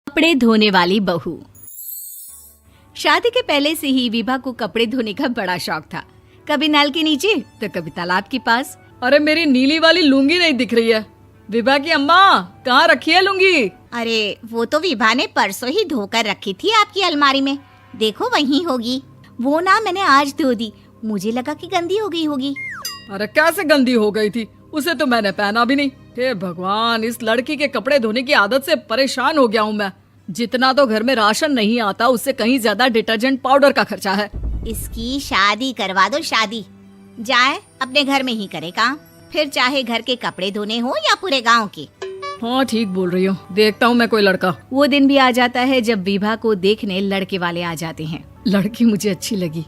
कपड़े धोने वाली बहू। शादी के पहले से ही विभा को कपड़े धोने का बड़ा शौक था। कभी नल के नीचे तो कभी तालाब के पास। अरे मेरी नीली वाली लुंगी नहीं दिख रही है। विभा की अम्मा, कहाँ रखी है लुंगी? अरे वो तो विभा ने परसों ही धोकर रखी थी आपकी अलमारी में, देखो वहीं होगी। वो ना मैंने आज धो दी, मुझे लगा कि गंदी हो गई होगी। अरे कैसे गंदी हो गई थी, उसे तो मैंने पहना भी नहीं। हे भगवान, इस लड़की के कपड़े धोने की आदत से परेशान हो गया हूँ मैं। जितना तो घर में राशन नहीं आता, उससे कहीं ज्यादा डिटर्जेंट पाउडर का खर्चा है। इसकी शादी करवा दो, शादी जाए अपने घर में ही करे काम, फिर चाहे घर के कपड़े धोने हो या पूरे गांव के। हाँ ठीक बोल रही हो, देखता हूँ मैं कोई लड़का। वो दिन भी आ जाता है जब विभा को देखने लड़के वाले आ जाते हैं। लड़की मुझे अच्छी लगी।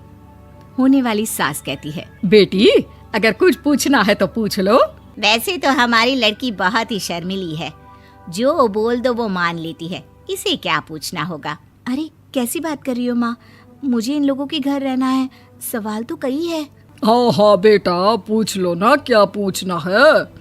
होने वाली सास कहती है, बेटी अगर कुछ पूछना है तो पूछ लो। वैसे तो हमारी लड़की बहुत ही शर्मीली है, जो बोल दो वो मान लेती है, इसे क्या पूछना होगा। अरे कैसी बात कर रही हो माँ, मुझे इन लोगों के घर रहना है, सवाल तो कई है। हाँ हाँ बेटा, पूछ लो ना, क्या पूछना है।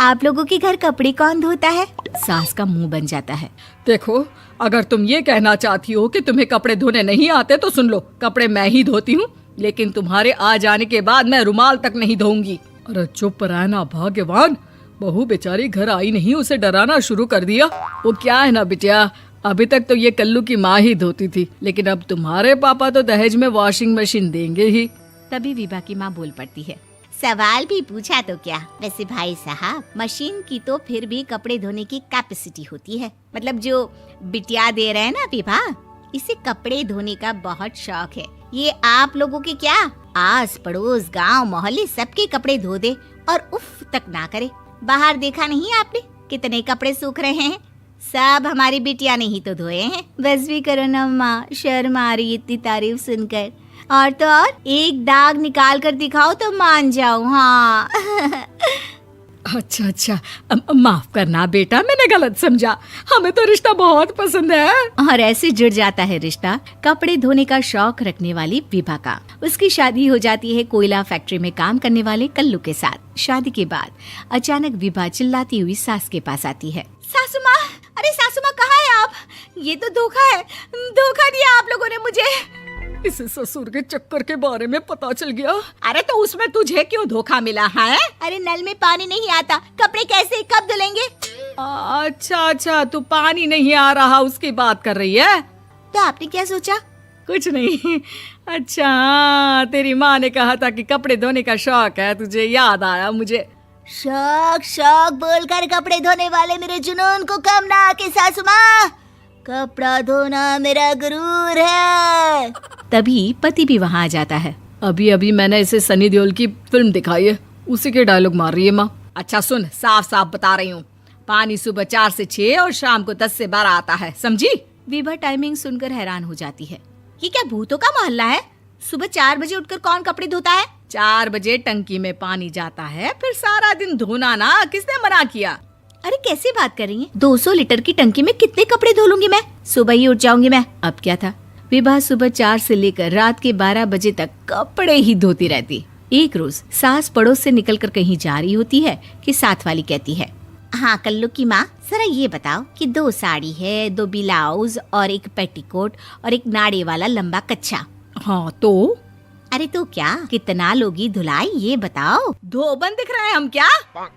आप लोगों के घर कपड़े कौन धोता है? सास का मुंह बन जाता है। देखो, अगर तुम ये कहना चाहती हो कि तुम्हें कपड़े धोने नहीं आते तो सुन लो, कपड़े मैं ही धोती हूँ, लेकिन तुम्हारे आ जाने के बाद मैं रुमाल तक नहीं धोऊंगी। अरे चुप रहना भाग्यवान, बहू बेचारी घर आई नहीं, उसे डराना शुरू कर दिया। वो क्या है ना बिटिया, अभी तक तो ये कल्लू की माँ ही धोती थी, लेकिन अब तुम्हारे पापा तो दहेज में वॉशिंग मशीन देंगे ही। तभी विभा की माँ बोल पड़ती है, सवाल भी पूछा तो क्या। वैसे भाई साहब, मशीन की तो फिर भी कपड़े धोने की कैपेसिटी होती है। मतलब जो बिटिया दे रहे हैं ना विभा, इसे कपड़े धोने का बहुत शौक है। ये आप लोगों के क्या, आस पड़ोस गांव मोहल्ले सबके कपड़े धो दे और उफ तक ना करे। बाहर देखा नहीं आपने कितने कपड़े सूख रहे हैं, सब हमारी बिटिया ने ही तो धोए हैं। बस भी करो ना माँ, शर्म आ रही इतनी तारीफ सुनकर। और तो और एक दाग निकाल कर दिखाओ तो मान जाऊं। हाँ अच्छा, माफ करना बेटा, मैंने गलत समझा। हमें तो रिश्ता बहुत पसंद है। और ऐसे जुड़ जाता है रिश्ता कपड़े धोने का शौक रखने वाली विभा का। उसकी शादी हो जाती है कोयला फैक्ट्री में काम करने वाले कल्लू के साथ। शादी के बाद अचानक विभा चिल्लाती हुई सास के पास आती है। सासू माँ, अरे सासू माँ कहाँ है आप? ये तो धोखा है, धोखा दिया आप लोगों ने मुझे। इसे ससुर के चक्कर के बारे में पता चल गया। अरे तो उसमें तुझे क्यों धोखा मिला है? अरे नल में पानी नहीं आता, कपड़े कैसे कब धुलेंगे? अच्छा, तू पानी नहीं आ रहा उसकी बात कर रही है। तो आपने क्या सोचा? कुछ नहीं। अच्छा, तेरी माँ ने कहा था कि कपड़े धोने का शौक है तुझे, याद आया मुझे। शौक बोलकर कपड़े धोने वाले मेरे जुनून को कम ना आके सासू माँ, कपड़ा धोना मेरा गुरूर है। तभी पति भी वहाँ आ जाता है। अभी मैंने इसे सनी देओल की फिल्म दिखाई है, उसी के डायलॉग मार रही है माँ। अच्छा सुन, साफ साफ बता रही हूँ, पानी सुबह 4 से 6 और शाम को 10 से 12 आता है, समझी? विभा टाइमिंग सुनकर हैरान हो जाती है। ये क्या भूतों का मोहल्ला है? सुबह 4 बजे उठकर कौन कपड़े धोता है? 4 बजे टंकी में पानी जाता है, फिर सारा दिन धोना ना, किसने मना किया? अरे कैसी बात कर रही हैं? 200 लीटर की टंकी में कितने कपड़े धो लूंगी मैं, सुबह ही उठ जाऊंगी मैं। अब क्या था, विभा सुबह 4 से लेकर रात के 12 बजे तक कपड़े ही धोती रहती। एक रोज सास पड़ोस से निकलकर कहीं जा रही होती है कि साथ वाली कहती है, हाँ कल्लू की माँ, जरा ये बताओ कि 2 साड़ी है, 2 ब्लाउज और एक पेटीकोट और एक नाड़े वाला लंबा कच्छा। हाँ तो? अरे तो क्या, कितना लोगी धुलाई ये बताओ। धोबन दिख रहे हैं हम क्या?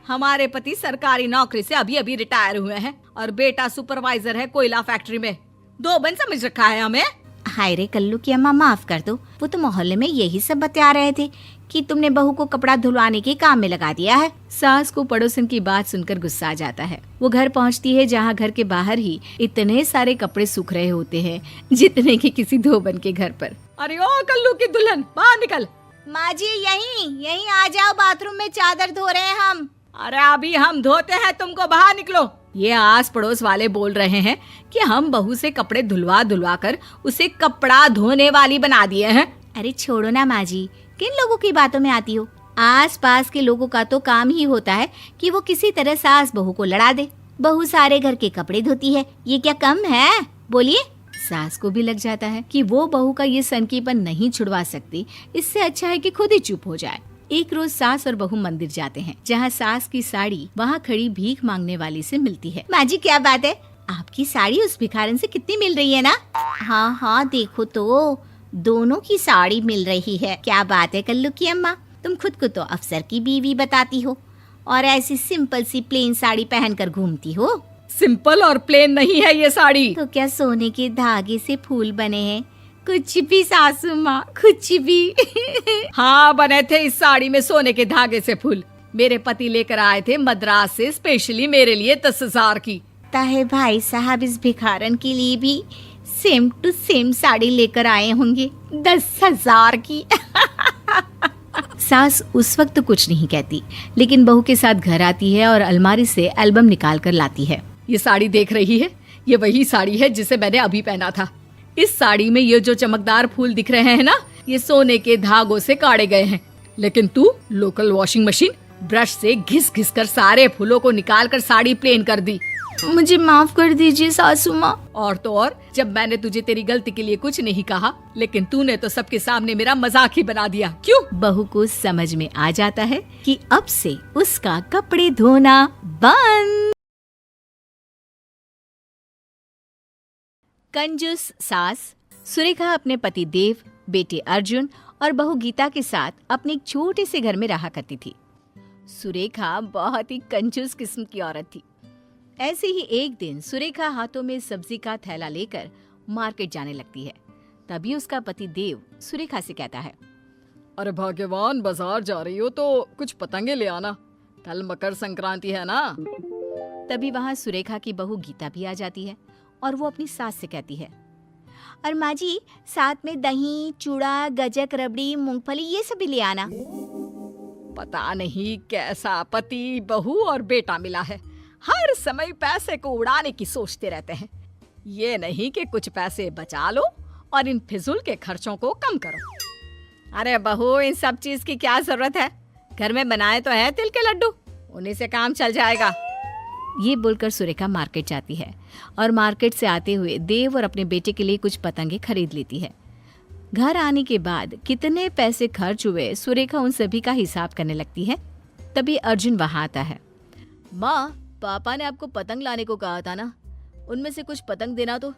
हमारे पति सरकारी नौकरी से अभी रिटायर हुए हैं और बेटा सुपरवाइजर है कोयला फैक्ट्री में। धोबन समझ रखा है हमें? हाय रे कल्लू की अम्मा, माफ कर दो, वो तो मोहल्ले में यही सब बता रहे थे कि तुमने बहू को कपड़ा धुलवाने के काम में लगा दिया है। सास को पड़ोसन की बात सुनकर गुस्सा आ जाता है। वो घर पहुंचती है जहां घर के बाहर ही इतने सारे कपड़े सूख रहे होते हैं जितने कि किसी धोबन के घर पर। अरे ओ कल्लू की दुल्हन, बाहर निकल। माँ जी यहीं आ जाओ, बाथरूम में चादर धो रहे हैं हम। अरे अभी हम धोते हैं, तुमको बाहर निकलो। ये आस पड़ोस वाले बोल रहे हैं कि हम बहू से कपड़े धुलवा कर उसे कपड़ा धोने वाली बना दिए हैं। अरे छोड़ो ना माँ जी, किन लोगों की बातों में आती हो? आस पास के लोगों का तो काम ही होता है कि वो किसी तरह सास बहू को लड़ा दे। बहू सारे घर के कपड़े धोती है, ये क्या कम है? बोलिए। सास को भी लग जाता है कि वो बहू का ये सनकीपन नहीं छुड़वा सकती, इससे अच्छा है कि खुद ही चुप हो जाए। एक रोज सास और बहू मंदिर जाते हैं, जहाँ सास की साड़ी वहाँ खड़ी भीख मांगने वाली से मिलती है। माँ जी क्या बात है, आपकी साड़ी उस भिखारन से कितनी मिल रही है ना? हाँ हाँ, देखो तो दोनों की साड़ी मिल रही है। क्या बात है कल्लू की अम्मा, तुम खुद को तो अफसर की बीवी बताती हो और ऐसी सिंपल सी प्लेन साड़ी पहनकर घूमती हो। सिंपल और प्लेन नहीं है ये साड़ी। तो क्या सोने के धागे से फूल बने हैं? कुछ भी सासू माँ, कुछ भी। हाँ, बने थे इस साड़ी में सोने के धागे से फूल। मेरे पति लेकर आए थे मद्रास से स्पेशली मेरे लिए 10,000 की। ताहे भाई साहब इस भिखारन के लिए भी सेम टू सेम साड़ी लेकर आए होंगे 10,000 की। सास उस वक्त तो कुछ नहीं कहती, लेकिन बहू के साथ घर आती है और अलमारी से एल्बम निकाल कर लाती है। ये साड़ी देख रही है, ये वही साड़ी है जिसे मैंने अभी पहना था। इस साड़ी में ये जो चमकदार फूल दिख रहे हैं ना, ये सोने के धागों से काटे गए हैं। लेकिन तू लोकल वॉशिंग मशीन ब्रश से घिस घिस कर सारे फूलों को निकाल कर साड़ी प्लेन कर दी। मुझे माफ कर दीजिए सासू माँ। और तो और, जब मैंने तुझे तेरी गलती के लिए कुछ नहीं कहा, लेकिन तूने तो सबके सामने मेरा मजाक ही बना दिया। क्यों? बहू को समझ में आ जाता है कि अब से उसका कपड़े धोना बंद। कंजूस सास सुरेखा अपने पति देव, बेटे अर्जुन और बहू गीता के साथ अपने एक छोटे से घर में रहा करती थी। सुरेखा बहुत ही कंजूस किस्म की औरत थी। ऐसे ही एक दिन सुरेखा हाथों में सब्जी का थैला लेकर मार्केट जाने लगती है। तभी उसका पति देव सुरेखा से कहता है, अरे भाग्यवान, बाजार जा रही हो तो कुछ पतंगे ले आना, कल मकर संक्रांति है ना। तभी वहाँ सुरेखा की बहू गीता भी आ जाती है और वो अपनी सास से कहती है, और माँ जी साथ में दही, चूड़ा, गजक, रबड़ी, मूंगफली ये सब भी ले आना। पता नहीं कैसा पति, बहू और बेटा मिला है। हर समय पैसे को उड़ाने की सोचते रहते हैं। ये नहीं कि कुछ पैसे बचा लो और इन फिजूल के खर्चों को कम करो। अरे बहू, इन सब चीज की क्या जरूरत है? घर में बनाए तो है तिल के लड्डू, उन्हीं से काम चल जाएगा। ये बोलकर सुरेखा मार्केट जाती है और मार्केट से आते हुए देव और अपने बेटे के लिए कुछ पतंगे खरीद लेती है। घर आने के बाद कितने पैसे खर्च हुए सुरेखा उन सभी का हिसाब करने लगती है। तभी अर्जुन वहां आता है। माँ, पापा ने आपको पतंग लाने को कहा था ना, उनमें से कुछ पतंग देना तो।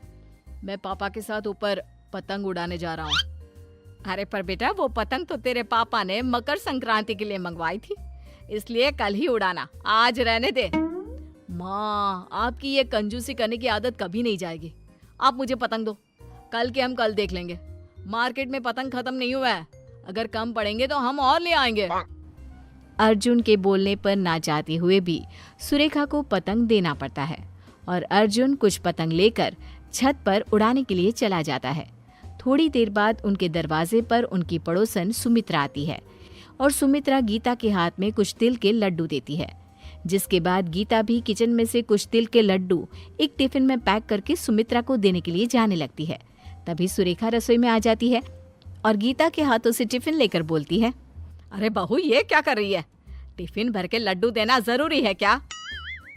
मैं पापा के साथ ऊपर पतंग उड़ाने जा रहा हूँ। अरे पर बेटा, वो पतंग तो तेरे पापा ने मकर संक्रांति के लिए मंगवाई थी, इसलिए कल ही उड़ाना, आज रहने दे। माँ, आपकी ये कंजूसी करने की आदत कभी नहीं जाएगी। आप मुझे पतंग दो, कल के हम कल देख लेंगे। मार्केट में पतंग खत्म नहीं हुआ है, अगर कम पड़ेंगे तो हम और ले आएंगे। अर्जुन के बोलने पर ना चाहते हुए भी सुरेखा को पतंग देना पड़ता है और अर्जुन कुछ पतंग लेकर छत पर उड़ाने के लिए चला जाता है। थोड़ी देर बाद उनके दरवाजे पर उनकी पड़ोसन सुमित्रा आती है और सुमित्रा गीता के हाथ में कुछ तिल के लड्डू देती है। जिसके बाद गीता भी किचन में से कुछ तिल के लड्डू एक टिफिन में पैक करके सुमित्रा को देने के लिए जाने लगती है। तभी सुरेखा रसोई में आ जाती है और गीता के हाथों से टिफिन लेकर बोलती है, अरे बहू, ये क्या कर रही है? टिफिन भर के लड्डू देना जरूरी है क्या?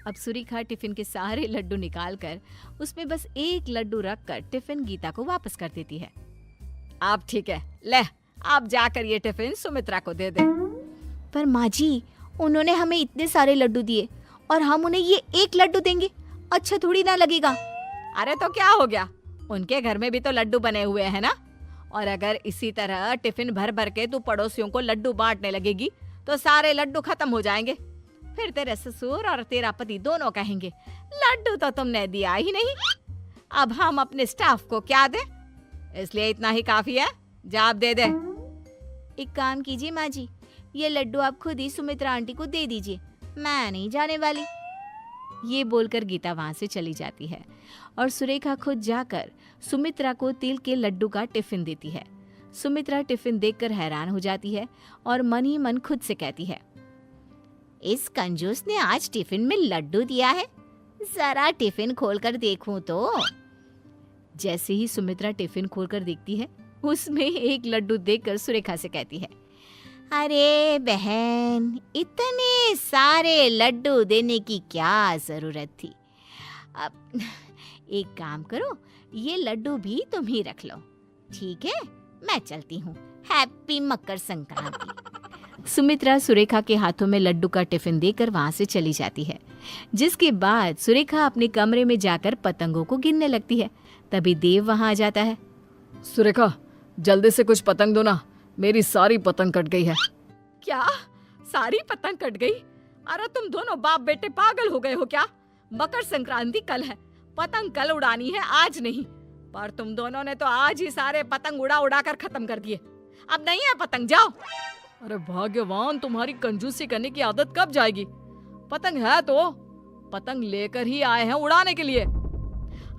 अब सुरेखा टिफिन के सारे लड्डू निकालकर उसमें बस एक लड्डू रखकर टिफिन गीता को वापस कर देती है। अब ठीक है, ले आप जाकर ये टिफिन सुमित्रा को दे दे। पर माँ जी, उन्होंने हमें इतने सारे लड्डू दिए और हम उन्हें ये एक लड्डू देंगे, अच्छा थोड़ी ना लगेगा। अरे तो क्या हो गया, उनके घर में भी तो लड्डू बने हुए हैं ना। और अगर इसी तरह टिफिन भर भर के तू पड़ोसियों को लड्डू बांटने लगेगी तो सारे लड्डू खत्म हो जाएंगे। फिर तेरे ससुर और तेरा पति दोनों कहेंगे, लड्डू तो तुमने दिया ही नहीं, अब हम अपने स्टाफ को क्या दें? इसलिए इतना ही काफी है, जा आप दे दे। एक काम कीजिए माँ जी, ये लड्डू आप खुद ही सुमित्रा आंटी को दे दीजिए, मैं नहीं जाने वाली। ये बोलकर गीता वहां से चली जाती है और सुरेखा खुद जाकर सुमित्रा को तिल के लड्डू का टिफिन देती है। सुमित्रा टिफिन देखकर हैरान हो जाती है और मन ही मन खुद से कहती है, इस कंजूस ने आज टिफिन में लड्डू दिया है, जरा टिफिन खोलकर देखूं तो। जैसे ही सुमित्रा टिफिन खोलकर देखती है, उसमें एक लड्डू देखकर सुरेखा से कहती है, अरे बहन, इतने सारे लड्डू देने की क्या जरूरत थी? अब एक काम करो, ये लड्डू भी तुम ही रख लो, ठीक है? मैं चलती हूँ, हैप्पी मकर संक्रांति। सुमित्रा सुरेखा के हाथों में लड्डू का टिफिन देकर वहां से चली जाती है। जिसके बाद सुरेखा अपने कमरे में जाकर पतंगों को गिनने लगती है। तभी देव वहां आ जाता है। सुरेखा, जल्दी से कुछ पतंग दो ना, मेरी सारी पतंग कट गई है। क्या? सारी पतंग कट गई? अरे तुम दोनों बाप बेटे पागल हो गए हो क्या? मकर संक्रांति कल है, पतंग कल उड़ानी है, आज नहीं। पर तुम दोनों ने तो आज ही सारे पतंग उड़ा उड़ा कर खत्म कर दिए। अब नहीं है पतंग, जाओ। अरे भाग्यवान, तुम्हारी कंजूसी करने की आदत कब जाएगी? पतंग है तो पतंग लेकर ही आए हैं उड़ाने के लिए।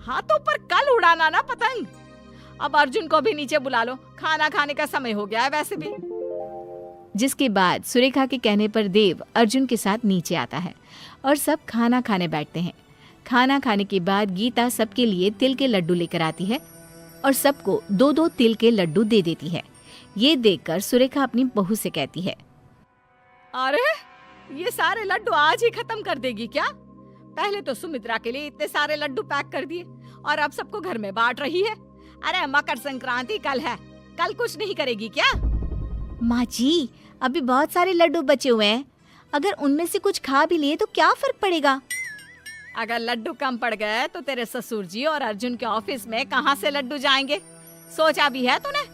हाँ तो पर कल उड़ाना ना पतंग। अब अर्जुन को भी नीचे बुला लो, खाना खाने का समय हो गया है वैसे भी। जिसके बाद सुरेखा के कहने पर देव अर्जुन के साथ नीचे आता है और सब खाना खाने बैठते हैं। खाना खाने के बाद गीता सबके लिए तिल के लड्डू लेकर आती है और सबको 2-2 तिल के लड्डू दे देती है। ये देखकर सुरेखा अपनी बहू से कहती है, अरे ये सारे लड्डू आज ही खत्म कर देगी क्या? पहले तो सुमित्रा के लिए इतने सारे लड्डू पैक कर दिए और अब सबको घर में बांट रही है। अरे मकर संक्रांति कल है, कल कुछ नहीं करेगी क्या? माँ जी, अभी बहुत सारे लड्डू बचे हुए हैं, अगर उनमें से कुछ खा भी लिए तो क्या फर्क पड़ेगा? अगर लड्डू कम पड़ गए तो तेरे ससुर जी और अर्जुन के ऑफिस में कहाँ से लड्डू जाएंगे? सोचा भी है तूने?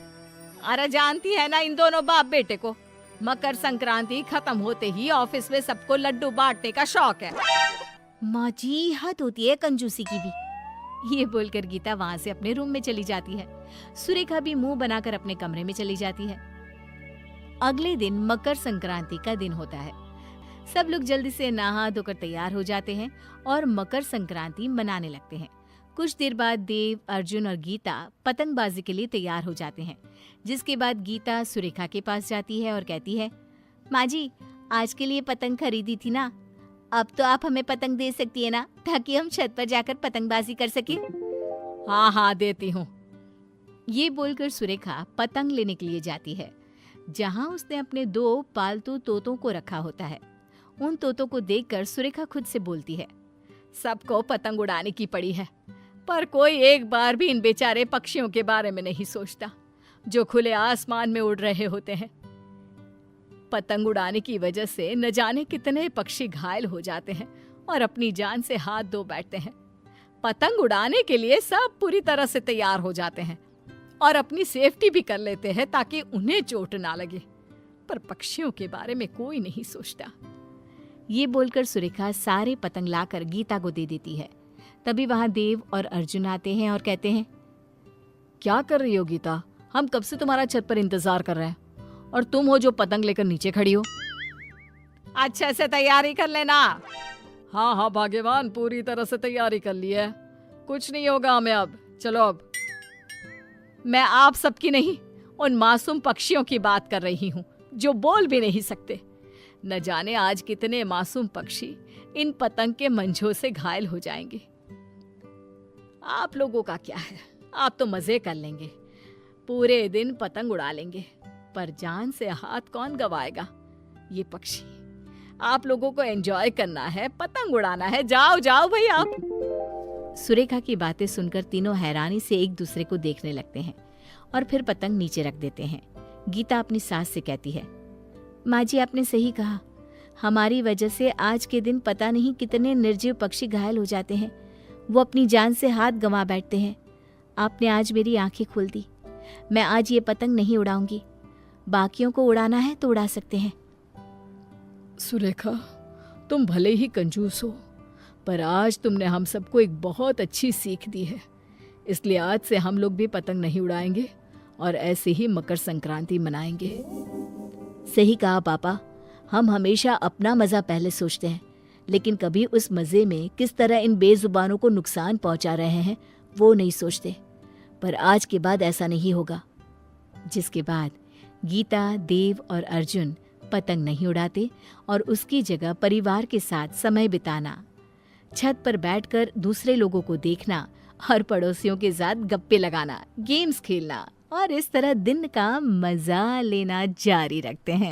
अरे जानती है ना इन दोनों बाप बेटे को, मकर संक्रांति खत्म होते ही ऑफिस में सबको लड्डू बांटने का शौक है। माँ जी, हद होती है कंजूसी की भी। ये बोलकर गीता वहां से अपने रूम में चली जाती है। सुरेखा भी मुंह बनाकर अपने कमरे में चली जाती है। अगले दिन मकर संक्रांति का दिन होता है। सब लोग जल्दी से नहा धोकर तैयार हो जाते हैं और मकर संक्रांति मनाने लगते हैं। कुछ देर बाद देव, अर्जुन और गीता पतंगबाजी के लिए तैयार हो जाते हैं। जिसके बाद गीता सुरेखा के पास जाती है और कहती है, माँ जी, आज के लिए पतंग खरीदी थी ना, अब तो आप हमें पतंग दे सकती है ना, ताकि हम छत पर जाकर पतंगबाजी कर सके। हाँ हाँ देती हूँ। ये बोलकर सुरेखा पतंग लेने के लिए जाती है, जहाँ उसने अपने 2 पालतू तोतों को रखा होता है। उन तोतों को देखकर सुरेखा खुद से बोलती है, सबको पतंग उड़ाने की पड़ी है, पर कोई एक बार भी इन बेचारे पक्षियों के बारे में नहीं सोचता जो खुले आसमान में उड़ रहे होते हैं। पतंग उड़ाने की वजह से न जाने कितने पक्षी घायल हो जाते हैं और अपनी जान से हाथ धो बैठते हैं। पतंग उड़ाने के लिए सब पूरी तरह से तैयार हो जाते हैं और अपनी सेफ्टी भी कर लेते हैं ताकि उन्हें चोट ना लगे, पर पक्षियों के बारे में कोई नहीं सोचता। ये बोलकर सुरेखा सारे पतंग लाकर गीता को दे देती है। तभी वहां देव और अर्जुन आते हैं और कहते हैं, क्या कर रही हो गीता? हम कब से तुम्हारा छत पर इंतजार कर रहे हैं और तुम हो जो पतंग लेकर नीचे खड़ी हो। अच्छे से तैयारी कर लेना। हाँ हाँ भाग्यवान, पूरी तरह से तैयारी कर ली है, कुछ नहीं होगा हमें अब। चलो अब। मैं आप सबकी नहीं, उन मासूम पक्षियों की बात कर रही हूँ जो बोल भी नहीं सकते। न जाने आज कितने मासूम पक्षी इन पतंग के मंझों से घायल हो जाएंगे। आप लोगों का क्या है, आप तो मजे कर लेंगे, पूरे दिन पतंग उड़ा लेंगे, पर जान से हाथ कौन गवाएगा? ये पक्षी, आप लोगों को एंजॉय करना है, पतंग उड़ाना है, जाओ जाओ भाई आप। सुरेखा की बातें सुनकर तीनों हैरानी से एक दूसरे को देखने लगते हैं और फिर पतंग नीचे रख देते हैं। गीता अपनी सास से कहती है, माँ जी, आपने सही कहा, हमारी वजह से आज के दिन पता नहीं कितने निर्जीव पक्षी घायल हो जाते हैं, वो अपनी जान से हाथ गंवा बैठते हैं। आपने आज मेरी आंखें खोल दी। मैं आज ये पतंग नहीं उड़ाऊंगी, बाकियों को उड़ाना है तो उड़ा सकते हैं। सुरेखा, तुम भले ही कंजूस हो, पर आज तुमने हम सबको एक बहुत अच्छी सीख दी है, इसलिए आज से हम लोग भी पतंग नहीं उड़ाएंगे और ऐसे ही मकर संक्रांति मनाएंगे। सही कहा पापा, हम हमेशा अपना मजा पहले सोचते हैं, लेकिन कभी उस मजे में किस तरह इन बेजुबानों को नुकसान पहुंचा रहे हैं वो नहीं सोचते। पर आज के बाद ऐसा नहीं होगा। जिसके बाद गीता, देव और अर्जुन पतंग नहीं उड़ाते और उसकी जगह परिवार के साथ समय बिताना, छत पर बैठकर दूसरे लोगों को देखना और पड़ोसियों के साथ गप्पे लगाना, गेम्स खेलना और इस तरह दिन का मजा लेना जारी रखते हैं।